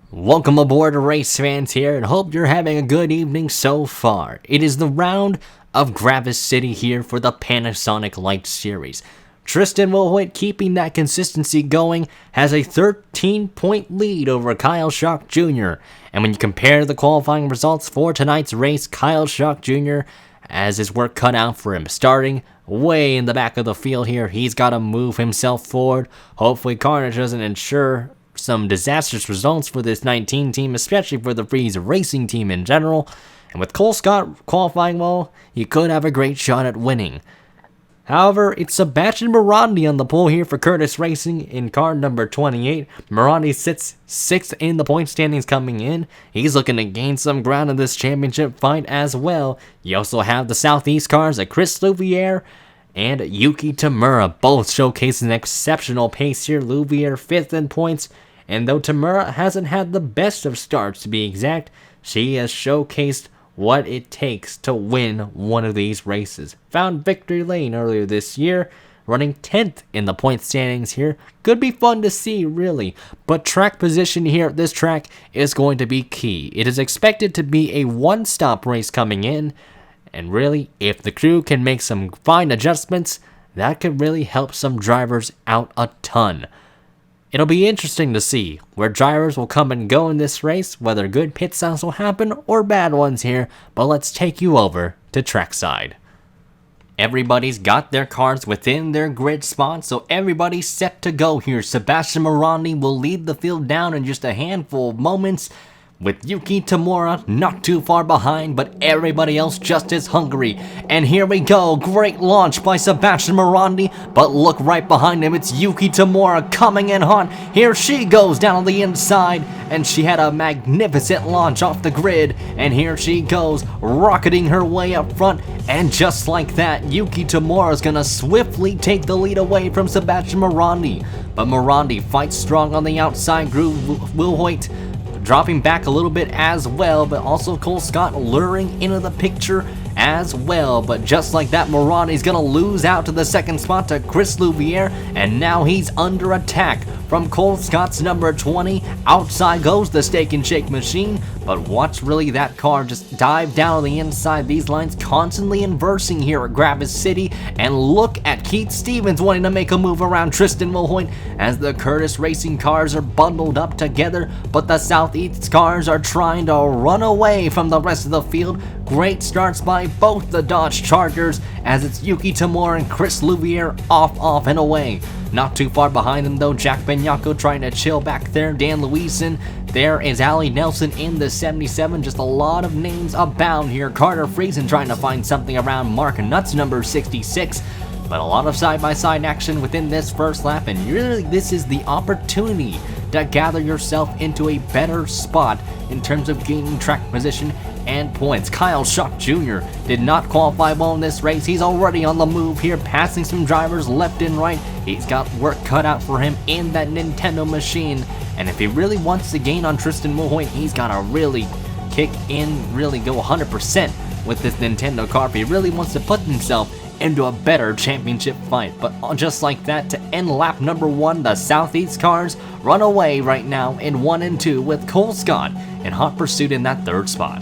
Welcome aboard, race fans here, and hope you're having a good evening so far. It is the round of Gravis City here for the Panasonic Light Series. Tristan Wilhoit, keeping that consistency going, has a 13-point lead over Kyle Schock Jr. And when you compare the qualifying results for tonight's race, Kyle Schock Jr. has his work cut out for him. Starting way in the back of the field here, he's got to move himself forward. Hopefully Carnage doesn't ensure some disastrous results for this 19 team, especially for the Freeze Racing team in general. And with Cole Scott qualifying well, he could have a great shot at winning. However, it's Sebastian Morandi on the pole here for Curtis Racing in car number 28. Morandi sits 6th in the point standings coming in. He's looking to gain some ground in this championship fight as well. You also have the Southeast cars of Chris Louviere and Yuki Tamura, both showcasing exceptional pace here. Louviere 5th in points, and though Tamura hasn't had the best of starts to be exact, she has showcased what it takes to win one of these races. Found victory lane earlier this year, running 10th in the point standings here. Could be fun to see, really, but track position here at this track is going to be key. It is expected to be a one-stop race coming in, and really, if the crew can make some fine adjustments, that could really help some drivers out a ton. It'll be interesting to see where drivers will come and go in this race, whether good pit stops will happen or bad ones here, but let's take you over to trackside. Everybody's got their cars within their grid spot, so everybody's set to go here. Sebastian Morandi will lead the field down in just a handful of moments, with Yuki Tamura not too far behind, but everybody else just as hungry. And here we go, great launch by Sebastian Morandi, but look right behind him, it's Yuki Tamura coming in hot. Here she goes down on the inside, and she had a magnificent launch off the grid, and here she goes, rocketing her way up front, and just like that, Yuki Tamura is gonna swiftly take the lead away from Sebastian Morandi. But Morandi fights strong on the outside. Wilhoit dropping back a little bit as well, but also Cole Scott luring into the picture as well. But just like that, Morandi's gonna lose out to the second spot to Chris Louviere, and now he's under attack from Cole Scott's number 20. Outside goes the Steak and Shake machine, but watch really that car just dive down on the inside. These lines constantly inversing here at Gravis City, and look at Keith Stevens wanting to make a move around Tristan Wilhoit as the Curtis Racing cars are bundled up together, but the Southeast cars are trying to run away from the rest of the field. Great starts by both the Dodge Chargers as it's Yuki Tamura and Chris Louviere off and away. Not too far behind them though, Jack Benyako trying to chill back there. Dan Luisen, there is Ali Nelson in the 77. Just a lot of names abound here. Carter Friesen trying to find something around Mark Nutt's number 66. But a lot of side-by-side action within this first lap, and really this is the opportunity to gather yourself into a better spot in terms of gaining track position and points. Kyle Schock Jr. did not qualify well in this race. He's already on the move here, passing some drivers left and right. He's got work cut out for him in that Nintendo machine, and if he really wants to gain on Tristan Wilhoit, he's got to really kick in, really go 100% with this Nintendo car if he really wants to put himself into a better championship fight. But just like that, to end lap number 1, the Southeast cars run away right now in 1 and 2 with Cole Scott in hot pursuit in that 3rd spot.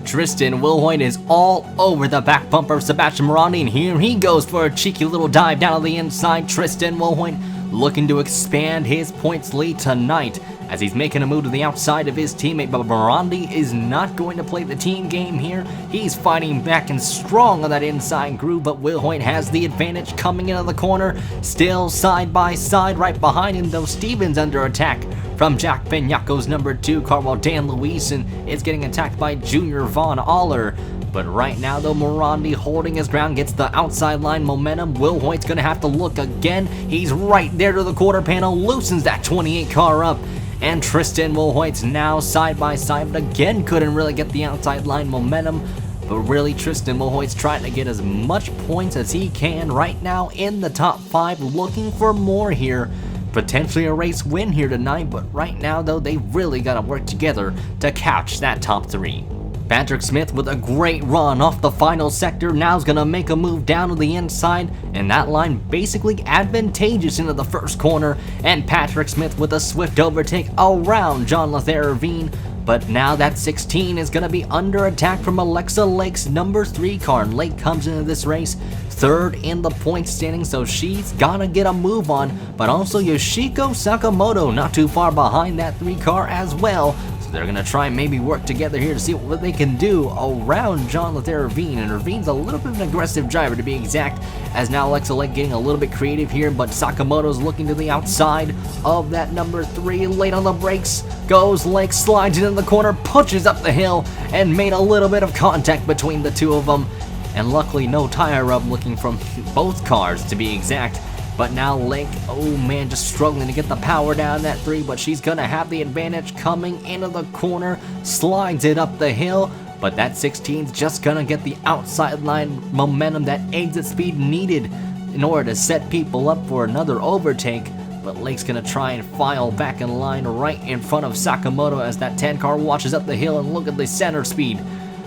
Tristan Wilhoit is all over the back bumper of Sebastian Morandi, and here he goes for a cheeky little dive down on the inside. Tristan Wilhoit looking to expand his points lead tonight as he's making a move to the outside of his teammate, but Morandi is not going to play the team game here. He's fighting back and strong on that inside groove, but Wilhoit has the advantage coming into the corner. Still side by side right behind him though, Stevens under attack from Jack Benyako's number 2 car, while Dan Luisen is getting attacked by Junior Von Aller. But right now though, Morandi holding his ground, gets the outside line momentum. Wilhoit's gonna have to look again. He's right there to the quarter panel, loosens that 28 car up, and Tristan Wilhoit's now side by side, but again couldn't really get the outside line momentum. But really, Tristan Wilhoit's trying to get as much points as he can right now in the top 5, looking for more here. Potentially a race win here tonight, but right now though, they really got to work together to catch that top 3. Patrick Smith with a great run off the final sector, now is going to make a move down to the inside, and that line basically advantageous into the first corner, and Patrick Smith with a swift overtake around John Lathervine. But now that 16 is going to be under attack from Alexa Lake's number 3 car, and Lake comes into this race third in the point standing, so she's gotta get a move on. But also Yoshiko Sakamoto not too far behind that 3 car as well, so they're gonna try and maybe work together here to see what they can do around John Lathervine. And Ravine's a little bit of an aggressive driver to be exact, as now Alexa Lake getting a little bit creative here, but Sakamoto's looking to the outside of that number 3, late on the brakes goes Lake, slides into the corner, pushes up the hill, and made a little bit of contact between the two of them. And luckily no tire rub looking from both cars to be exact. But now Lake, oh man, just struggling to get the power down that 3, but she's gonna have the advantage coming into the corner, slides it up the hill, but that 16's just gonna get the outside line momentum, that exit speed needed in order to set people up for another overtake. But Lake's gonna try and file back in line right in front of Sakamoto as that 10 car washes up the hill, and look at the center speed.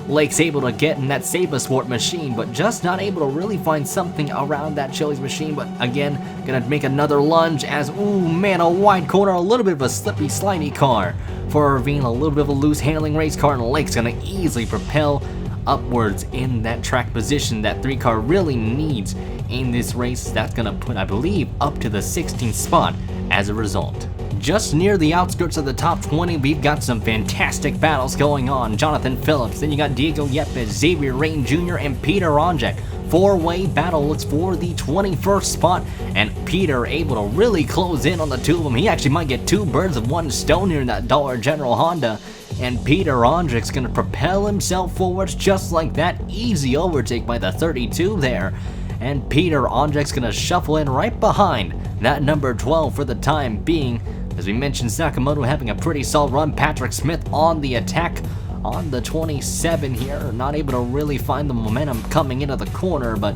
Lake's able to get in that Sabersport machine, but just not able to really find something around that Chili's machine. But again, gonna make another lunge as, ooh man, a wide corner, a little bit of a slippy, slidey car for Ravine, a little bit of a loose handling race car, and Lake's gonna easily propel upwards in that track position that 3 car really needs in this race. That's gonna put, I believe, up to the 16th spot as a result. Just near the outskirts of the top 20, we've got some fantastic battles going on. Jonathan Phillips, then you got Diego Yepes, Xavier Rain Jr., and Peter Onjek. 4-way battle looks for the 21st spot, and Peter able to really close in on the two of them. He actually might get 2 birds of 1 stone here in that Dollar General Honda. And Peter Onjek's gonna propel himself forwards just like that. Easy overtake by the 32 there. And Peter Onjek's gonna shuffle in right behind that number 12 for the time being. As we mentioned, Sakamoto having a pretty solid run. Patrick Smith on the attack on the 27 here. Not able to really find the momentum coming into the corner, but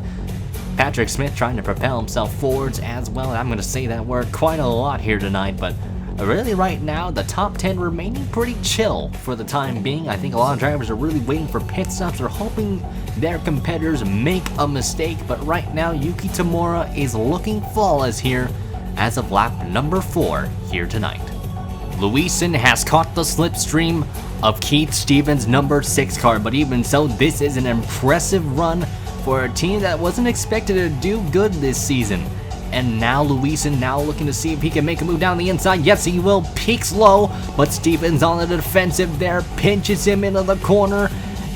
Patrick Smith trying to propel himself forwards as well. I'm going to say that word quite a lot here tonight, but really right now, the top 10 remaining pretty chill for the time being. I think a lot of drivers are really waiting for pit stops. They're hoping their competitors make a mistake, but right now, Yuki Tamura is looking flawless here as of lap number 4 here tonight. Luisen has caught the slipstream of Keith Stevens' number 6 car, but even so, this is an impressive run for a team that wasn't expected to do good this season. And now Luisen now looking to see if he can make a move down the inside. Yes, he will. Peaks low, but Stevens on the defensive there, pinches him into the corner,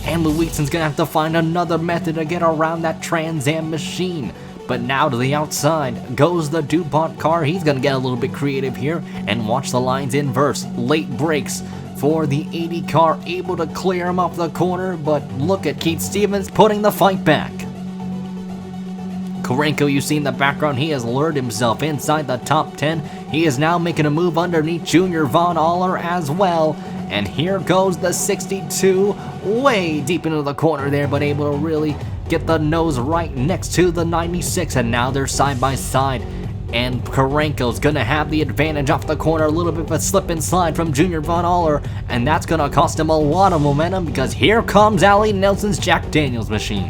and Luisen's gonna have to find another method to get around that Trans Am machine. But now to the outside goes the DuPont car. He's going to get a little bit creative here and watch the lines inverse. Late brakes for the 80 car, able to clear him off the corner, but look at Keith Stevens putting the fight back. Karenko, you see in the background, he has lured himself inside the top 10. He is now making a move underneath Junior Von Aller as well. And here goes the 62, way deep into the corner there, but able to really get the nose right next to the 96, and now they're side by side. And Karenko's gonna have the advantage off the corner, a little bit of a slip and slide from Junior Von Aller, and that's gonna cost him a lot of momentum because here comes Ali Nelson's Jack Daniels machine.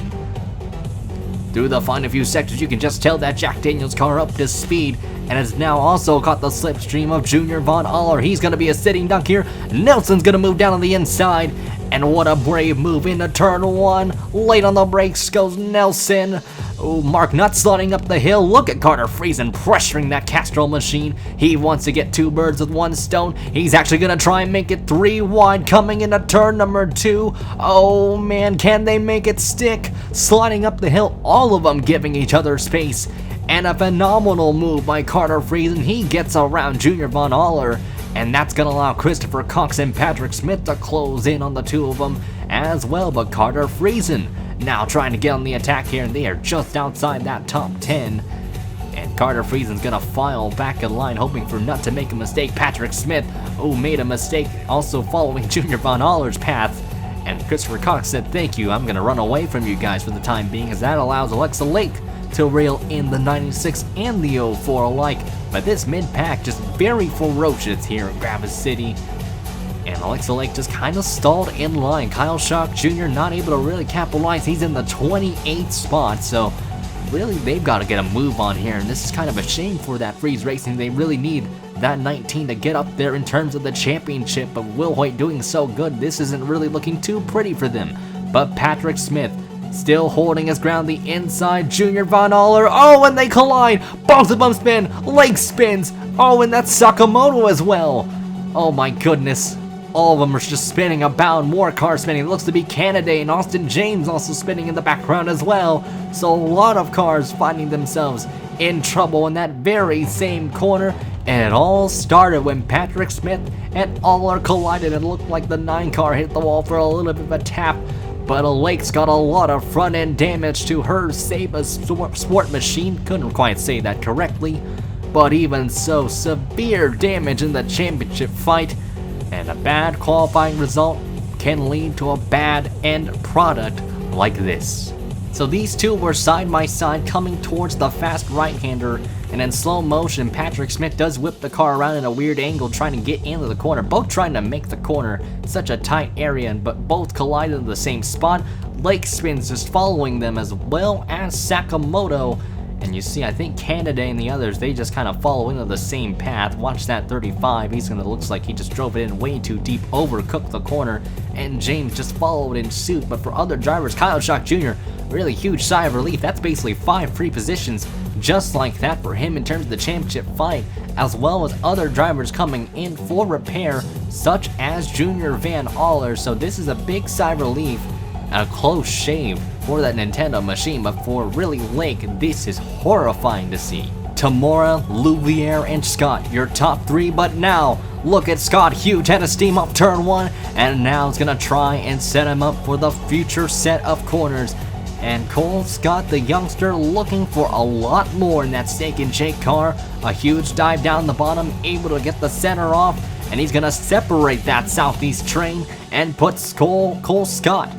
Through the final few sectors, you can just tell that Jack Daniels car up to speed, and has now also caught the slipstream of Junior Von Aller. He's going to be a sitting duck here. Nelson's going to move down on the inside, and what a brave move into turn 1. Late on the brakes goes Nelson. Oh, Mark Nutt sliding up the hill. Look at Carter Friesen pressuring that Castrol machine. He wants to get 2 birds with 1 stone. He's actually going to try and make it 3 wide coming into turn number 2. Oh man, can they make it stick? Sliding up the hill, all of them giving each other space. And a phenomenal move by Carter Friesen. He gets around Junior Von Aller, and that's going to allow Christopher Cox and Patrick Smith to close in on the two of them as well. But Carter Friesen now trying to get on the attack here, and they are just outside that top 10. And Carter Friesen's going to file back in line, hoping for Nutt to make a mistake. Patrick Smith, oh, made a mistake, also following Junior Von Aller's path. And Christopher Cox said, thank you, I'm going to run away from you guys for the time being, as that allows Alexa Lake to reel in the 96 and the 04 alike. But this mid-pack just very ferocious here in Gravis City. And Alexa Lake just kind of stalled in line. Kyle Shock Jr. not able to really capitalize. He's in the 28th spot, so really they've got to get a move on here. And this is kind of a shame for that Freeze Racing. They really need that 19 to get up there in terms of the championship, but Will Hoyt doing so good, this isn't really looking too pretty for them. But Patrick Smith still holding his ground the inside. Junior Von Aller, oh, and they collide. Both of them spin. Lake spins. Oh, and that's Sakamoto as well. Oh my goodness. All of them are just spinning about. More cars spinning. It looks to be Canada and Austin James also spinning in the background as well. So a lot of cars finding themselves in trouble in that very same corner. And it all started when Patrick Smith and Aller collided. It looked like the 9 car hit the wall for a little bit of a tap. But Lake's got a lot of front end damage to her Saba Sport machine. Couldn't quite say that correctly. But even so, severe damage in the championship fight. And a bad qualifying result can lead to a bad end product like this. So these two were side by side coming towards the fast right-hander, and in slow motion Patrick Smith does whip the car around in a weird angle trying to get into the corner, both trying to make the corner such a tight area, but both collide in the same spot. Lake spins just following them as well as Sakamoto. And you see, I think Canada and the others, they just kind of follow into the same path. Watch that 35. He's gonna looks like he just drove it in way too deep, overcooked the corner, and James just followed in suit. But for other drivers, Kyle Shock Jr., really huge sigh of relief. That's basically 5 free positions just like that for him in terms of the championship fight, as well as other drivers coming in for repair, such as Junior Van Aller. So this is a big sigh of relief. A close shave for that Nintendo machine, but for really Lake, this is horrifying to see. Tamora, Louvier, and Scott, your top 3, but now look at Scott. Huge head of steam off turn 1, and now it's gonna try and set him up for the future set of corners. And Cole Scott, the youngster, looking for a lot more in that Steak and Shake car. A huge dive down the bottom, able to get the center off, and he's gonna separate that Southeast train and puts Cole Scott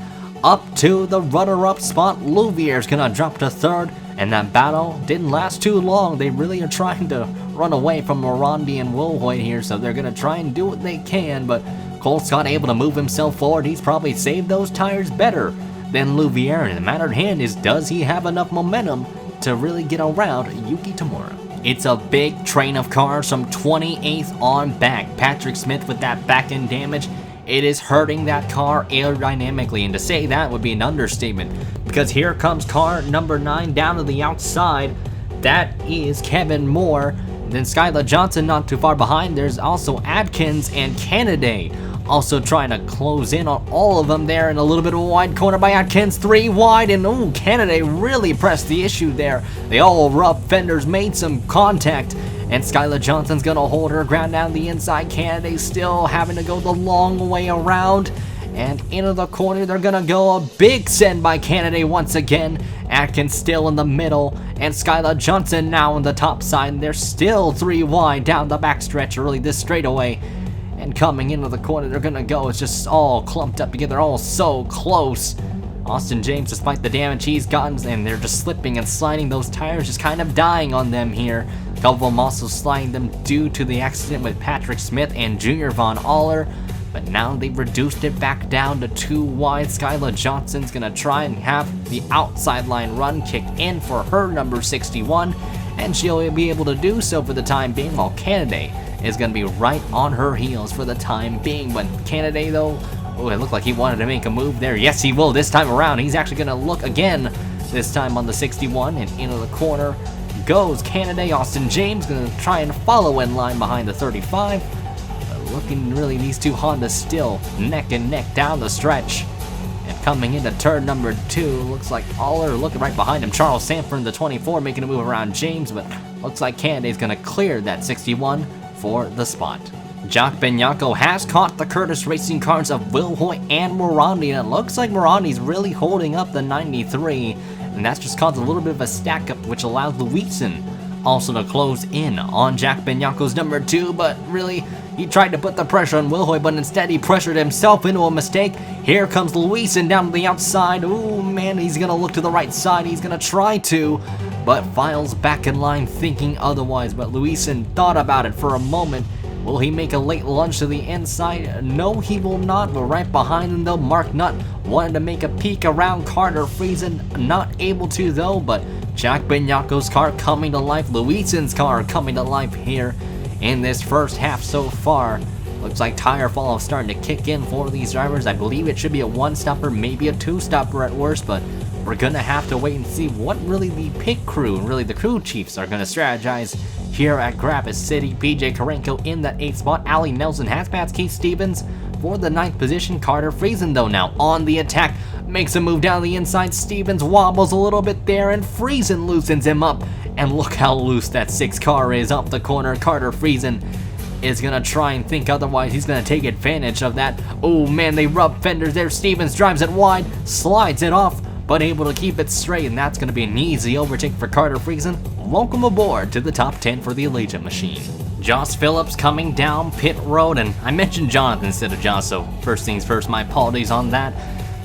up to the runner-up spot. Louvier's gonna drop to 3rd, and that battle didn't last too long. They really are trying to run away from Morandi and Will Hoyt here, so they're gonna try and do what they can, but Cole Scott able to move himself forward. He's probably saved those tires better than Louvier, and the matter at hand is, does he have enough momentum to really get around Yuki Tamura? It's a big train of cars from 28th on back. Patrick Smith with that back-end damage, it is hurting that car aerodynamically, and to say that would be an understatement, because here comes car number 9 down to the outside. That is Kevin Moore. Then Skylar Johnson not too far behind. There's also Adkins and Canada also trying to close in on all of them there, in a little bit of a wide corner by Adkins, 3 wide, and ooh, Canada really pressed the issue there. They all rub fenders, made some contact, and Skylar Johnson's gonna hold her ground down the inside. Canada still having to go the long way around, and into the corner they're gonna go. A big send by Canada once again. Atkins still in the middle, and Skylar Johnson now on the top side. They're still 3 wide down the backstretch, really this straightaway. And coming into the corner they're gonna go. It's just all clumped up together, all so close. Austin James, despite the damage he's gotten, and they're just slipping and sliding, those tires just kind of dying on them here. A couple of them also sliding them due to the accident with Patrick Smith and Junior Von Aller. But now they've reduced it back down to 2 wide. Skylar Johnson's gonna try and have the outside line run kicked in for her number 61, and she'll be able to do so for the time being, while Canada is gonna be right on her heels for the time being. But Canada though, oh, it looked like he wanted to make a move there. Yes, he will this time around. He's actually gonna look again, this time on the 61, and into the corner goes Canada. Austin James gonna try and follow in line behind the 35. Looking really, these two Hondas still neck and neck down the stretch. And coming into turn number 2, looks like Aller looking right behind him. Charles Sanford in the 24 making a move around James, but looks like Canada's gonna clear that 61 for the spot. Jock Benyako has caught the Curtis Racing cars of Will Hoyt and Morandi, and it looks like Morandi's really holding up the 93, and that's just caused a little bit of a stack up, which allows Louison also to close in on Jack Benyako's number 2, but really, he tried to put the pressure on Will Hoyt, but instead he pressured himself into a mistake. Here comes Louison down to the outside. Ooh, man, he's gonna look to the right side. He's gonna try to, but Files back in line thinking otherwise. But Louison thought about it for a moment, Will he make a late lunge to the inside? No, he will not. We're right behind him though. Mark Nutt wanted to make a peek around Carter Friesen, not able to though, but Jack Benyako's car coming to life. Louisen's car coming to life here in this first half so far. Looks like tire fall is starting to kick in for these drivers. I believe it should be a one-stopper, maybe a two-stopper at worst, but we're gonna have to wait and see what really the pit crew and really the crew chiefs are gonna strategize here at Gravis City. PJ Karenko in that 8th spot. Ali Nelson has passed Keith Stevens for the 9th position. Carter Friesen though now on the attack, makes a move down the inside. Stevens wobbles a little bit there and Friesen loosens him up. And look how loose that 6 car is up the corner. Carter Friesen is gonna try and think otherwise. He's gonna take advantage of that. Oh man, they rub fenders there. Stevens drives it wide, slides it off, but able to keep it straight, and that's going to be an easy overtake for Carter Friesen. Welcome aboard to the top 10 for the Allegiant machine. Joss Phillips coming down pit road, and I mentioned Jonathan instead of Joss, so first things first, my apologies on that.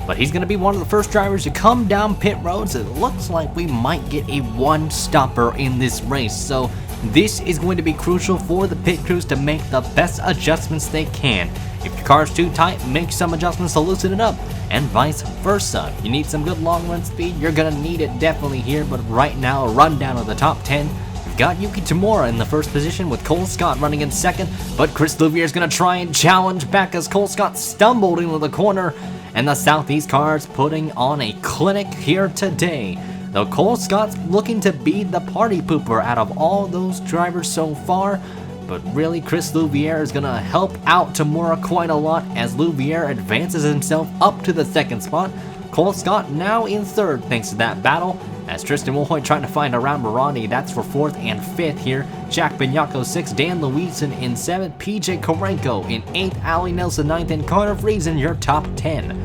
But he's going to be one of the first drivers to come down pit roads. It looks like we might get a one-stopper in this race, so this is going to be crucial for the pit crews to make the best adjustments they can. If your car's too tight, make some adjustments to loosen it up, and vice versa. If you need some good long run speed, you're gonna need it definitely here, but right now, a rundown of the top 10. We've got Yuki Tamura in the first position with Cole Scott running in second, but Chris Louvier is gonna try and challenge back as Cole Scott stumbled into the corner, and the Southeast cars putting on a clinic here today. Though Cole Scott's looking to be the party pooper out of all those drivers so far, but really Chris Louvier is going to help out Tamura quite a lot as Louvier advances himself up to the 2nd spot. Cole Scott now in 3rd thanks to that battle, as Tristan Wilhoit trying to find around Morandi, that's for 4th and 5th here. Jack Benyako 6th, Dan Louisen in 7th, PJ Karenko in 8th, Ali Nelson 9th, and Carter Friesen your top 10.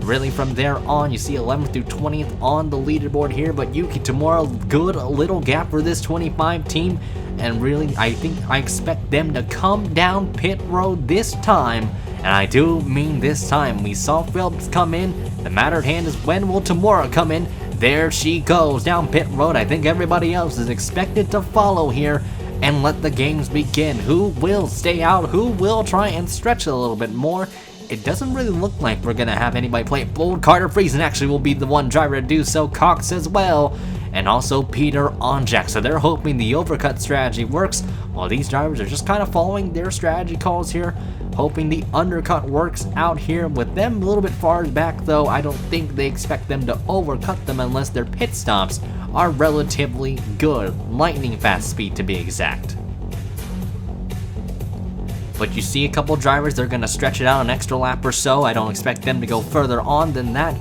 Really from there on, you see 11th through 20th on the leaderboard here, but Yuki Tamura, good little gap for this 25 team, and really I expect them to come down pit road this time, and I do mean this time. We saw Phillips come in, the matter at hand is when will Tamura come in. There she goes down pit road. I think everybody else is expected to follow here and let the games begin. Who will stay out? Who will try and stretch it a little bit more? It doesn't really look like we're going to have anybody play it bold. Carter Friesen actually will be the one driver to do so. Cox as well. And also Peter Onjak. So they're hoping the overcut strategy works, while these drivers are just kind of following their strategy calls here, hoping the undercut works out here. With them a little bit far back though, I don't think they expect them to overcut them unless their pit stops are relatively good. Lightning fast speed to be exact. But you see a couple drivers, they're going to stretch it out an extra lap or so. I don't expect them to go further on than that.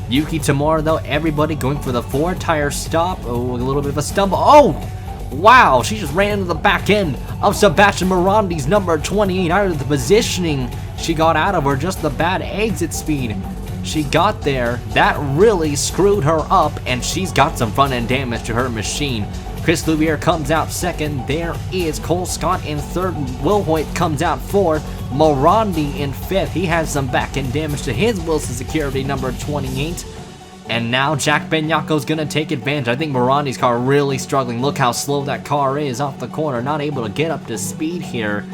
Yuki Tamura though, everybody going for the 4-tire stop. Oh, a little bit of a stumble. Oh, wow, she just ran into the back end of Sebastian Morandi's number 28. Out of the positioning she got out of, or just the bad exit speed she got there, that really screwed her up, and she's got some front end damage to her machine. Chris Louvier comes out 2nd. There is Cole Scott in 3rd. Will Hoyt comes out 4th. Morandi in 5th. He has some back end damage to his Wilson Security number 28. And now Jack Benyako's going to take advantage. I think Morandi's car really struggling. Look how slow that car is off the corner. Not able to get up to speed here.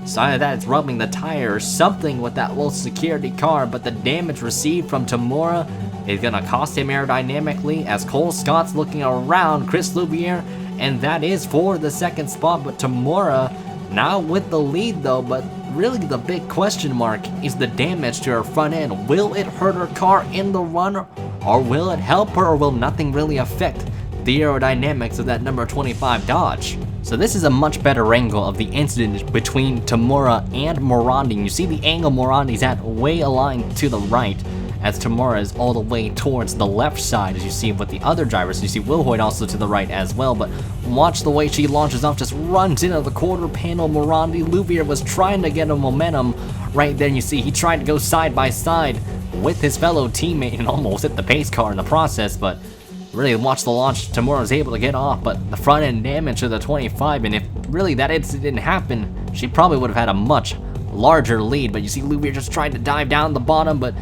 So either that, it's rubbing the tire or something with that Wilson Security car. But the damage received from Tamura is going to cost him aerodynamically as Cole Scott's looking around Chris Louvier, and that is for the 2nd spot. But Tamura now with the lead though, but really the big question mark is the damage to her front end. Will it hurt her car in the run, or will it help her, or will nothing really affect the aerodynamics of that number 25 Dodge? So this is a much better angle of the incident between Tamura and Morandi. You see the angle Morandi's at way aligned to the right, as Tamura is all the way towards the left side, as you see with the other drivers. You see Will Hoyt also to the right as well, but watch the way she launches off, just runs into the quarter panel. Morandi, Louvier was trying to get a momentum right then. You see he tried to go side by side with his fellow teammate and almost hit the pace car in the process, but really watch the launch. Tamura was able to get off, but the front end damage to the 25, and if really that incident didn't happen, she probably would have had a much larger lead. But you see Louvier just tried to dive down the bottom, but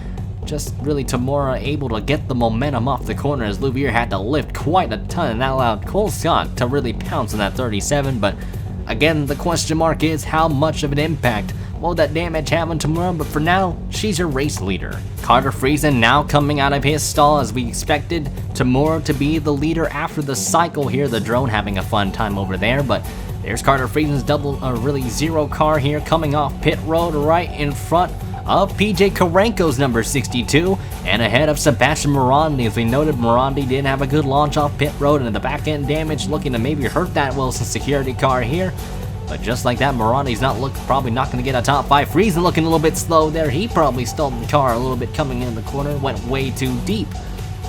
just really Tamura able to get the momentum off the corner as Louvier had to lift quite a ton, and that allowed Cole Scott to really pounce on that 37. But Again, the question mark is how much of an impact will that damage have on Tamura, but for now, she's your race leader. Carter Friesen now coming out of his stall as we expected Tamura to be the leader after the cycle here. The drone having a fun time over there, but there's Carter Friesen's really zero car here coming off pit road right in front of PJ Karenko's number 62 and ahead of Sebastian Morandi. As we noted, Morandi didn't have a good launch off pit road and the back end damage looking to maybe hurt that Wilson security car here. But just like that, Morandi's probably not going to get a top 5. Friesen looking a little bit slow there. He probably stalled the car a little bit coming in the corner, went way too deep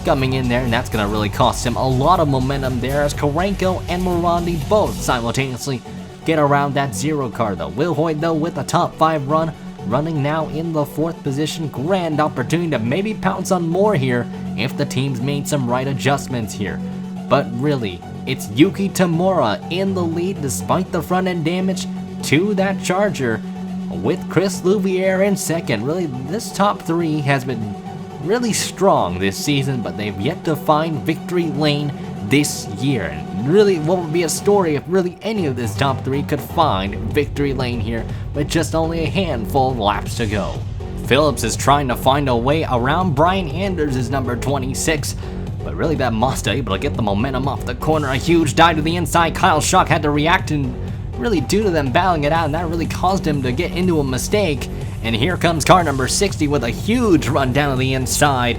coming in there, and that's going to really cost him a lot of momentum there as Karenko and Morandi both simultaneously get around that zero car though. Wilhoit though with a top 5 run, running now in the 4th position. Grand opportunity to maybe pounce on more here if the team's made some right adjustments here. But really, it's Yuki Tamura in the lead despite the front end damage to that Charger, with Chris Louviere in second. Really, this top 3 has been really strong this season, but they've yet to find victory lane this year. And really, what would be a story if really any of this top 3 could find victory lane here with just only a handful of laps to go. Phillips is trying to find a way around Brian Anders' number 26, but really that Mazda able to get the momentum off the corner. A huge dive to the inside. Kyle Schock had to react, and really due to them battling it out, and that really caused him to get into a mistake. And here comes car number 60 with a huge run down to the inside.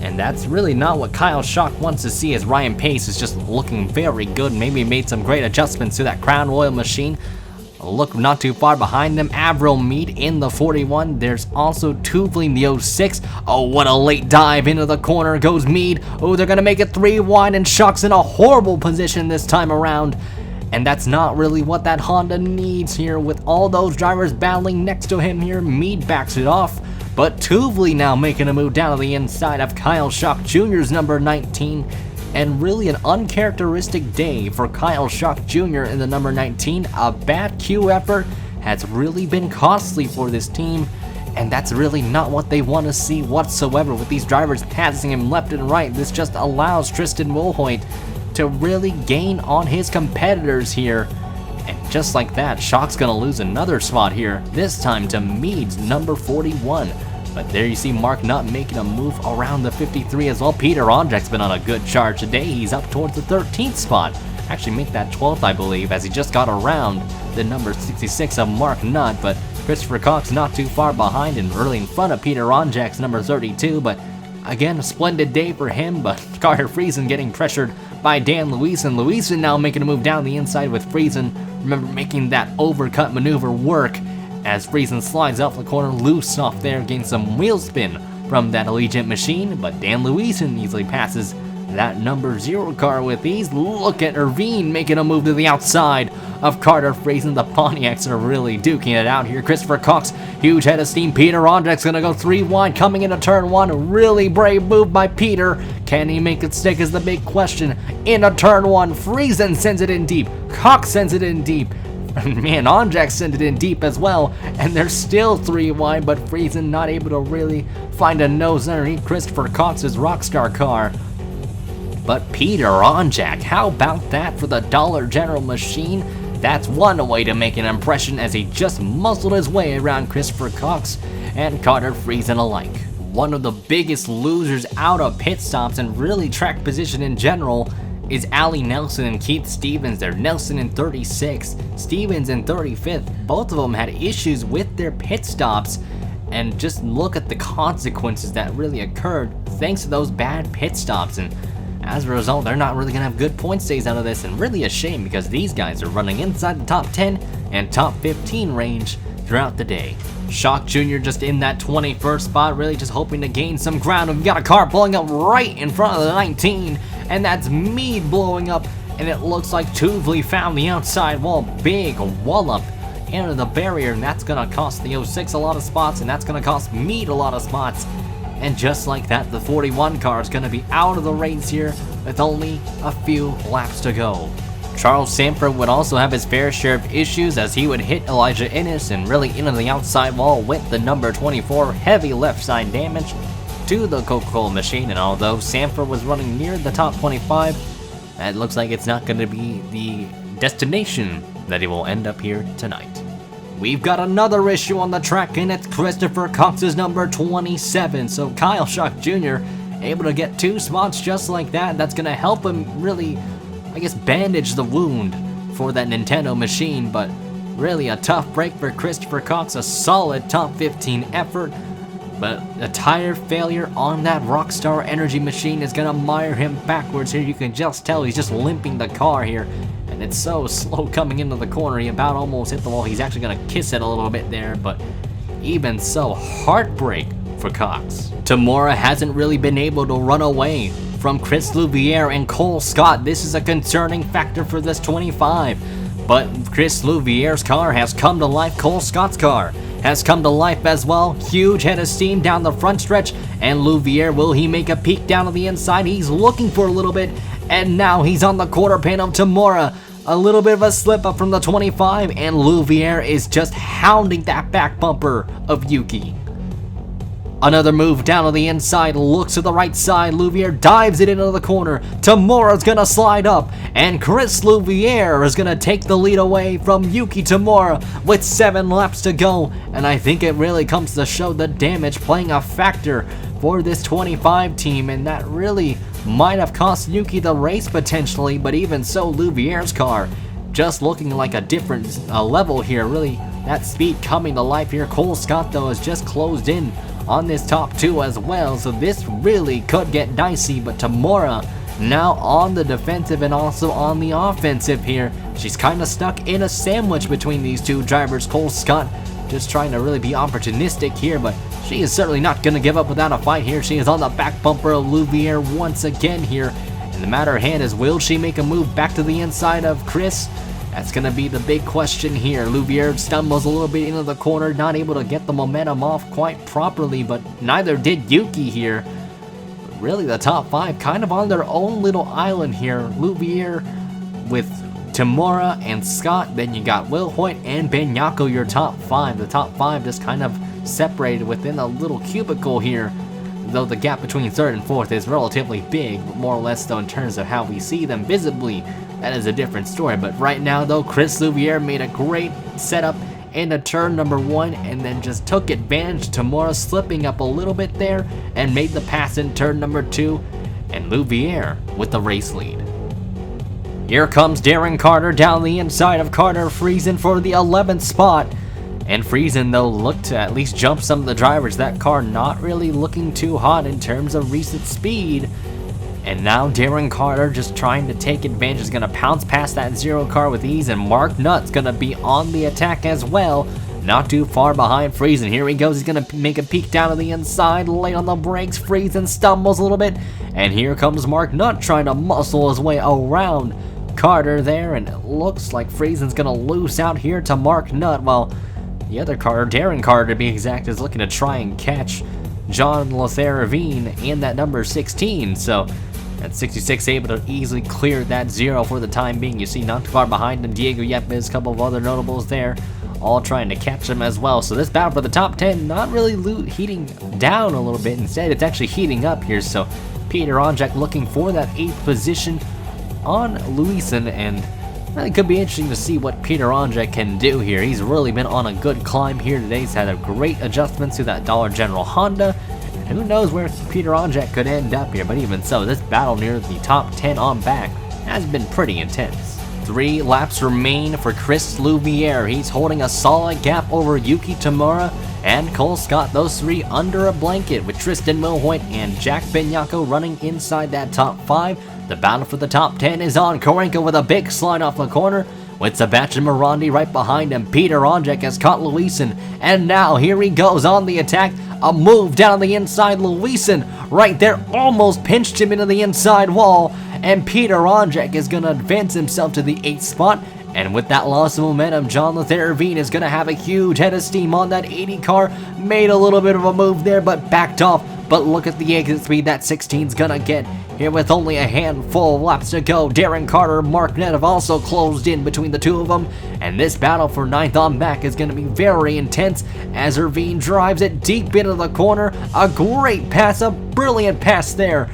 And that's really not what Kyle Schock wants to see, as Ryan Pace is just looking very good. Maybe made some great adjustments to that Crown Royal machine. Look not too far behind them, Avril Mead in the 41. There's also Tuvlin in the 06. Oh, what a late dive into the corner goes Mead. Oh, they're going to make it 3 wide, and Schock's in a horrible position this time around. And that's not really what that Honda needs here. With all those drivers battling next to him here, Mead backs it off. But Tuvlin now making a move down to the inside of Kyle Schock Jr.'s number 19. And really an uncharacteristic day for Kyle Schock Jr. in the number 19. A bad Q effort has really been costly for this team, and that's really not what they want to see whatsoever. With these drivers passing him left and right, this just allows Tristan Wilhoit to really gain on his competitors here. And just like that, Schock's gonna lose another spot here, this time to Mead's number 41. But there you see Mark Nutt making a move around the 53 as well. Peter Onjak's been on a good charge today. He's up towards the 13th spot. Actually make that 12th, I believe, as he just got around the number 66 of Mark Nutt. But Christopher Cox not too far behind and really in front of Peter Onjak's number 32. But again, a splendid day for him, but Carter Friesen getting pressured by Dan Luisen. Luisen now making a move down the inside with Friesen. Remember, making that overcut maneuver work as Friesen slides off the corner loose off there, getting some wheel spin from that Allegiant machine, but Dan Luisen easily passes that number 0 car with ease. Look at Irvine making a move to the outside of Carter Friesen. The Pontiacs are really duking it out here. Christopher Cox, huge head of steam. Peter Onjak's gonna go 3 wide coming into turn 1. Really brave move by Peter. Can he make it stick is the big question. Into turn 1, Friesen sends it in deep. Cox sends it in deep. Man, Onjak sent it in deep as well, and they're still 3 wide, but Friesen not able to really find a nose underneath Christopher Cox's Rockstar car. But Peter Onjak, how about that for the Dollar General machine? That's one way to make an impression, as he just muscled his way around Christopher Cox and Carter Friesen alike. One of the biggest losers out of pit stops and really track position in general is Allie Nelson and Keith Stevens. They're Nelson in 36th, Stevens in 35th. Both of them had issues with their pit stops, and just look at the consequences that really occurred thanks to those bad pit stops. And as a result, they're not really gonna have good point stays out of this, and really a shame because these guys are running inside the top 10 and top 15 range throughout the day. Schock Jr. just in that 21st spot, really just hoping to gain some ground. We've got a car blowing up right in front of the 19, and that's Mead blowing up, and it looks like Tuvlin found the outside wall. Big wallop into the barrier, and that's gonna cost the 06 a lot of spots, and that's gonna cost Mead a lot of spots. And just like that, the 41 car is gonna be out of the race here with only a few laps to go. Charles Sanford would also have his fair share of issues, as he would hit Elijah Innes and really into the outside wall with the number 24, heavy left side damage to the Coca-Cola machine. And although Sanford was running near the top 25, it looks like it's not going to be the destination that he will end up here tonight. We've got another issue on the track, and it's Christopher Cox's number 27. So Kyle Schuck Jr. able to get 2 spots just like that. That's going to help him really, I guess, bandage the wound for that Nintendo machine. But really a tough break for Christopher Cox, a solid top 15 effort. But a tire failure on that Rockstar Energy machine is going to mire him backwards here. You can just tell he's just limping the car here. And it's so slow coming into the corner. He about almost hit the wall. He's actually going to kiss it a little bit there. But even so, heartbreak for Cox. Tamura hasn't really been able to run away from Chris Louviere and Cole Scott. This is a concerning factor for this 25. But Chris Louviere's car has come to life. Cole Scott's car has come to life as well. Huge head of steam down the front stretch. And Louviere, will he make a peek down to the inside? He's looking for a little bit. And now he's on the quarter pan of Tamura. A little bit of a slip up from the 25. And Louviere is just hounding that back bumper of Yuki. Another move down to the inside, looks to the right side, Louviere dives it into the corner, Tamura's gonna slide up, and Chris Louviere is gonna take the lead away from Yuki Tamura with 7 laps to go, and I think it really comes to show the damage playing a factor for this 25 team, and that really might have cost Yuki the race potentially, but even so, Louviere's car just looking like a different level here, really that speed coming to life here. Cole Scott though has just closed in on this top 2 as well, so this really could get dicey, but Tamura now on the defensive and also on the offensive here. She's kind of stuck in a sandwich between these 2 drivers. Cole Scott just trying to really be opportunistic here, but she is certainly not going to give up without a fight here. She is on the back bumper of Louviere once again here, and the matter at hand is, will she make a move back to the inside of Chris? That's going to be the big question here. Louviere stumbles a little bit into the corner, not able to get the momentum off quite properly, but neither did Yuki here. But really, the top 5 kind of on their own little island here. Louviere with Tamura and Scott, then you got Will Hoyt and Benyako, your top 5. The top 5 just kind of separated within a little cubicle here, though the gap between 3rd and 4th is relatively big, but more or less though in terms of how we see them visibly, that is a different story. But right now though, Chris Louviere made a great setup into turn number 1 and then just took advantage. Tamura slipping up a little bit there and made the pass in turn number 2, and Louviere with the race lead. Here comes Darren Carter down the inside of Carter, Friesen for the 11th spot. And Friesen though looked to at least jump some of the drivers. That car not really looking too hot in terms of recent speed. And now Darren Carter just trying to take advantage, is going to pounce past that 0 car with ease, and Mark Nutt's going to be on the attack as well. Not too far behind Friesen. Here he goes, he's going to make a peek down to the inside, late on the brakes. Friesen stumbles a little bit, and here comes Mark Nutt trying to muscle his way around Carter there, and it looks like Friesen's going to lose out here to Mark Nutt, while the other Carter, Darren Carter to be exact, is looking to try and catch John Lotharavine in that number 16, so at 66, able to easily clear that 0 for the time being. You see not too far behind him, Diego Yepes, a couple of other notables there, all trying to catch him as well. So this battle for the top 10 not really heating down a little bit. Instead, it's actually heating up here. So Peter Onjak looking for that 8th position on Luisen, and it could be interesting to see what Peter Onjak can do here. He's really been on a good climb here today. He's had a great adjustments to that Dollar General Honda. Who knows where Peter Onjak could end up here, but even so, this battle near the top 10 on back has been pretty intense. 3 laps remain for Chris Louviere. He's holding a solid gap over Yuki Tamura and Cole Scott, those 3 under a blanket, with Tristan Milhoyt and Jack Benyako running inside that top 5. The battle for the top 10 is on. Korenko with a big slide off the corner, with Sebastian Morandi right behind him. Peter Onjak has caught Luisen, and now here he goes on the attack. A move down the inside. Luisen right there almost pinched him into the inside wall, and Peter Onjak is going to advance himself to the 8th spot. And with that loss of momentum, John Lotharavine is going to have a huge head of steam on that 80 car. Made a little bit of a move there, but backed off. But look at the exit speed that 16's going to get here with only a handful of laps to go. Darren Carter, Mark Nutt have also closed in between the 2 of them. And this battle for 9th on back is going to be very intense as Irvine drives it deep into the corner. A great pass, a brilliant pass there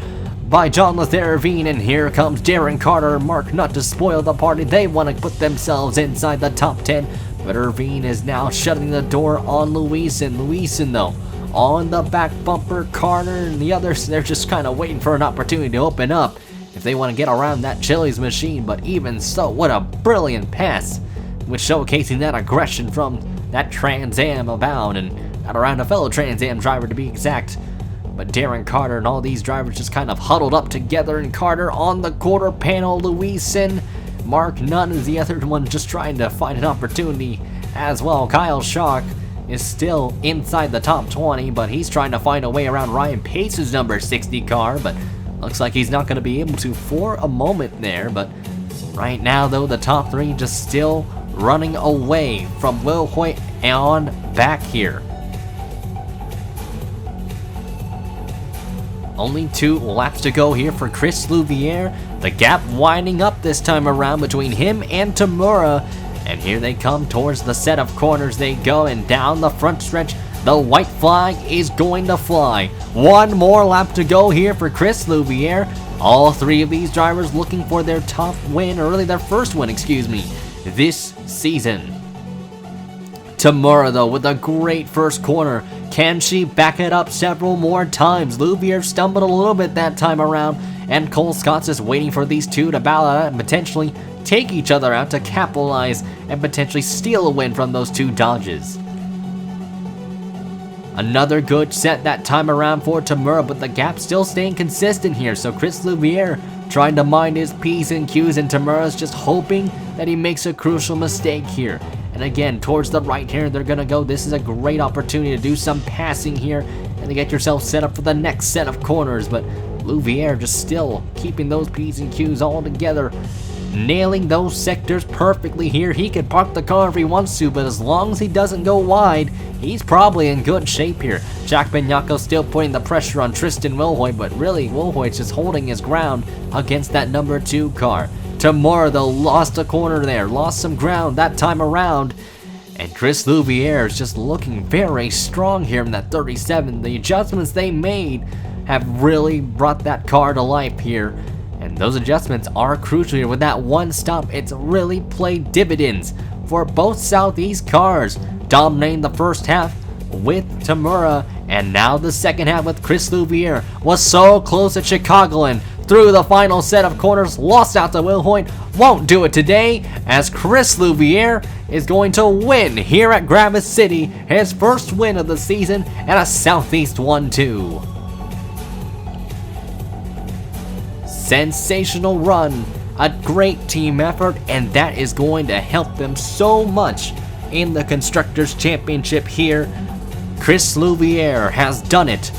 by John Ravine, and here comes Darren Carter and Mark Nutt to spoil the party. They want to put themselves inside the top 10, but Irvine is now shutting the door on Luisen. Luisen, though, on the back bumper. Carter and the others, they're just kind of waiting for an opportunity to open up if they want to get around that Chili's machine. But even so, what a brilliant pass, with showcasing that aggression from that Trans Am abound, and not around a fellow Trans Am driver to be exact. But Darren Carter and all these drivers just kind of huddled up together, and Carter on the quarter panel. Luisen, Mark Nutt is the other one just trying to find an opportunity as well. Kyle Schock is still inside the top 20, but he's trying to find a way around Ryan Pace's number 60 car, but looks like he's not going to be able to for a moment there. But right now, though, the top 3 just still running away from Will Hoyt on back here. Only 2 laps to go here for Chris Louviere. The gap winding up this time around between him and Tamura. And here they come towards the set of corners they go, and down the front stretch, the white flag is going to fly. 1 more lap to go here for Chris Louviere. All 3 of these drivers looking for their top win, or really their first win, this season. Tamura, though, with a great first corner. Can she back it up several more times? Louviere stumbled a little bit that time around, and Cole Scott's just waiting for these 2 to battle out and potentially take each other out to capitalize and potentially steal a win from those 2 dodges. Another good set that time around for Tamura, but the gap still staying consistent here. So Chris Louviere trying to mind his P's and Q's, and Tamura's just hoping that he makes a crucial mistake here. And again, towards the right here, they're going to go. This is a great opportunity to do some passing here and to get yourself set up for the next set of corners. But Louviere just still keeping those P's and Q's all together, nailing those sectors perfectly here. He can park the car if he wants to, but as long as he doesn't go wide, he's probably in good shape here. Jack Benyako still putting the pressure on Tristan Wilhoit, but really, Wilhoit's just holding his ground against that number 2 car. Tamura, though, lost a corner there, lost some ground that time around, and Chris Louviere is just looking very strong here in that 37. The adjustments they made have really brought that car to life here, and those adjustments are crucial here. With that 1 stop, it's really played dividends for both Southeast cars, dominating the first half with Tamura, and now the second half with Chris Louviere. Was so close at Chicagoland. Through the final set of corners, lost out to Will Hoyt. Won't do it today, as Chris Louviere is going to win here at Gravis City, his first win of the season, and a Southeast 1-2. Sensational run, a great team effort, and that is going to help them so much in the Constructors' Championship here. Chris Louviere has done it,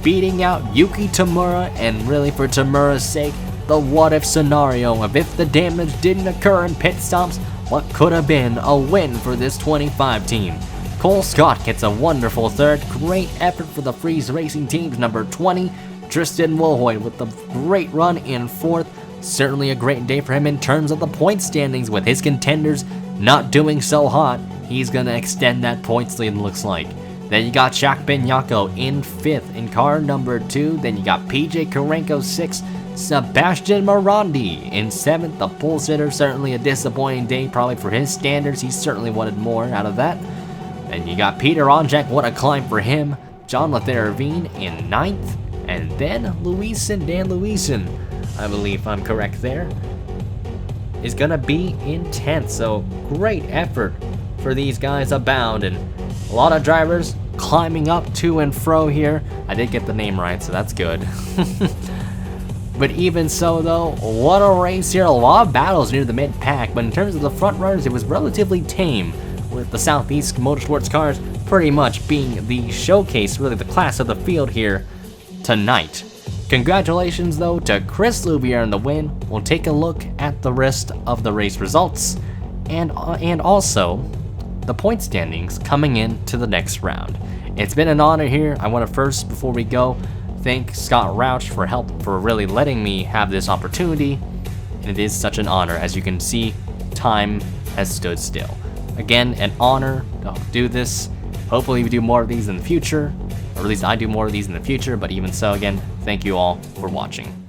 beating out Yuki Tamura, and really for Tamura's sake, the what-if scenario of if the damage didn't occur in pit stops, what could have been a win for this 25 team. Cole Scott gets a wonderful third. Great effort for the Freeze Racing team's number 20, Tristan Wilhoit, with the great run in 4th. Certainly a great day for him in terms of the point standings, with his contenders not doing so hot. He's going to extend that points lead, looks like. Then you got Jack Benyako in 5th in car number 2. Then you got PJ Karenko 6th. Sebastian Morandi in 7th. The pole sitter, certainly a disappointing day, probably for his standards. He certainly wanted more out of that. Then you got Peter Onjak, what a climb for him. John Ravine in 9th. And then Dan Luisen, I believe I'm correct there, is going to be in 10th. So great effort for these guys abound, and a lot of drivers climbing up to and fro here. I did get the name right, so that's good. But even so, though, what a race here. A lot of battles near the mid-pack, but in terms of the front runners, it was relatively tame, with the Southeast Motorsports cars pretty much being the showcase, really the class of the field here tonight. Congratulations, though, to Chris Louviere in the win. We'll take a look at the rest of the race results, and also the point standings coming into the next round. It's been an honor here. I want to first, before we go, thank Scott Rauch for really letting me have this opportunity. And it is such an honor. As you can see, time has stood still. Again, an honor to do this. Hopefully we do more of these in the future, or at least I do more of these in the future, but even so, again, thank you all for watching.